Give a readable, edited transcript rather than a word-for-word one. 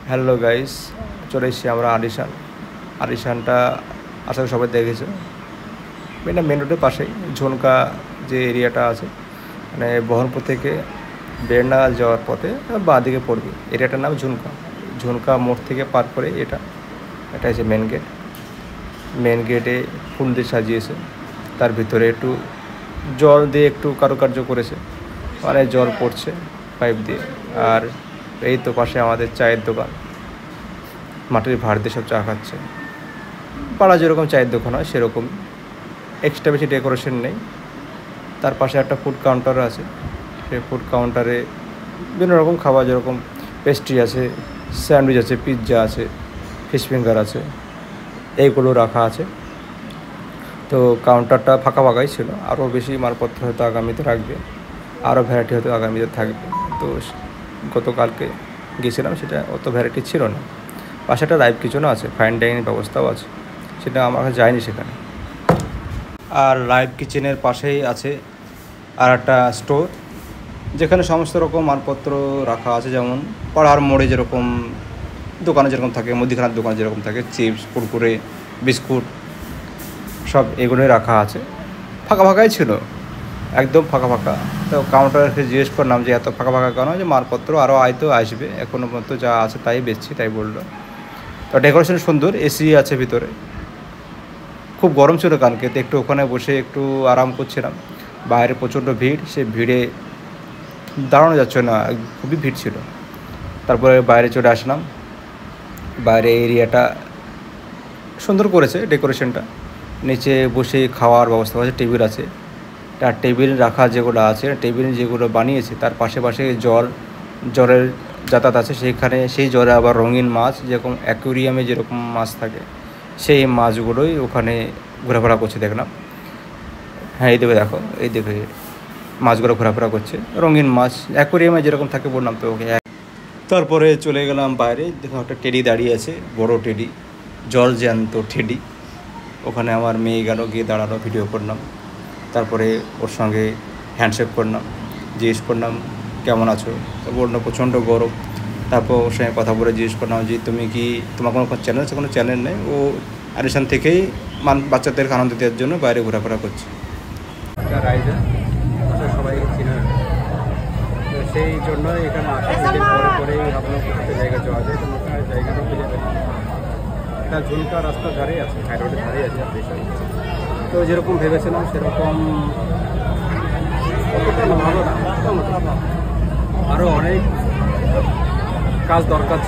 Hello guys, চলে এসেছি আমরা আলিশান। আলিশানটা আশা করি সবাই দেখেছে। এটা মেন রোডের পাশেই ঝুনকা যে এরিয়াটা আছে, মানে বহরমপুর থেকে বেড়না যাওয়ার পথে বাঁ দিকে পড়বে। এরিয়াটার নাম ঝুনকা। ঝুনকা মোড় থেকে পার করে এটা হচ্ছে মেন গেট। মেন গেটে ফুল দিয়ে সাজিয়েছে, তার ভিতরে একটু জল দিয়ে একটু কারুকার্য করেছে, মানে জল পড়ছে পাইপ দিয়ে। আর এই তো পাশে আমাদের চায়ের দোকান, মাটির ভাঁড় দিয়ে সব চা খাচ্ছে। পাড়া যেরকম চায়ের দোকান হয় সেরকম, এক্সট্রা বেশি ডেকোরেশন নেই। তার পাশে একটা ফুড কাউন্টার আছে, সেই ফুড কাউন্টারে বিভিন্ন রকম খাবার, যেরকম পেস্ট্রি আছে, স্যান্ডউইচ আছে, পিৎজা আছে, ফিশ ফিঙ্গার আছে, এইগুলো রাখা আছে। তো কাউন্টারটা ফাঁকা ফাঁকাই ছিল, আরও বেশি মালপত্র হয়তো আগামীতে রাখবে, আরও ভ্যারাইটি হয়তো আগামীতে থাকবে। তো গতকালকে গিয়েছিলাম, সেটা অত ভ্যারাইটি ছিল না। পাশে একটা লাইভ কিচেনও আছে, ফাইন ডাইনিং ব্যবস্থাও আছে, সেটা আমার কাছে যায়নি সেখানে। আর লাইভ কিচেনের পাশেই আছে আর একটা স্টোর, যেখানে সমস্ত রকম মালপত্র রাখা আছে, যেমন পাড়ার মোড়ে যেরকম দোকানে যেরকম থাকে, মুদিখানার দোকানে যেরকম থাকে, চিপস, কুরকুরে, বিস্কুট, সব এগুলোই রাখা আছে। ফাঁকা ফাঁকাই ছিল, একদম ফাঁকা ফাঁকা। তো কাউন্টারকে জিজ্ঞেস করলাম যে এত ফাঁকা ফাঁকা কেন, যে মালপত্র আরও হয়তো আসবে, এখনও পর্যন্ত যা আছে তাই বেচছি, তাই বললো। তো ডেকোরেশন সুন্দর, এসি আছে ভিতরে। খুব গরম ছিল কালকে, তো একটু ওখানে বসে একটু আরাম করছিলাম। বাইরে প্রচণ্ড ভিড়, সে ভিড়ে দাঁড়ানো যাচ্ছে না, খুবই ভিড় ছিল। তারপরে বাইরে চলে আসলাম। বাইরে এরিয়াটা সুন্দর করেছে ডেকোরেশনটা, নিচে বসে খাওয়ার ব্যবস্থা আছে, টেবিল আছে। আর টেবিল রাখা যেগুলো আছে, টেবিল যেগুলো বানিয়েছে তার পাশে পাশে জলের যাতায়াত আছে, সেইখানে সেই জলে আবার রঙিন মাছ, যেরকম অ্যাকুয়ারিয়ামে যেরকম মাছ থাকে, সেই মাছগুলোই ওখানে ঘোরাফেরা করছে দেখলাম। হ্যাঁ, এই দিকে দেখো, এই দিকে মাছগুলো ঘোরাফেরা করছে, রঙিন মাছ অ্যাকুয়ারিয়ামে যেরকম থাকে, বললাম তো ওকে। তারপরে চলে গেলাম বাইরে, দেখো একটা টেডি দাঁড়িয়ে আছে, বড় টেডি, জল জ্যান্ত টেডি। ওখানে আমার মেয়ে গেল, গিয়ে দাঁড়ালো, ভিডিও করলাম। তারপরে ওর সঙ্গে হ্যান্ডশেক করলাম, জিজ্ঞেস করলাম কেমন আছো, তো বললো প্রচণ্ড গরম। তারপর ওর সঙ্গে কথা বলে জিজ্ঞেস করলাম যে তোমার কোনো চ্যানেল আছে? কোনো চ্যানেল নেই, ও আলিশান থেকেই বাচ্চাদেরকে আনন্দ দেওয়ার জন্য বাইরে ঘোরাফেরা করছে। সবাই চিনে, তো সেই জন্য এখানে পরে পরেই আপনার জায়গা যাওয়া যায়, তো জায়গাটা খুঁজে পেলাম। এটা ঝুনকা রাস্তার ধারেই আছে, হাই রোডের ধারেই আছে আলিশান। তো যেরকম ভেবেছিলাম সেরকম অতটা ভালো না, আরও অনেক কাজ দরকার।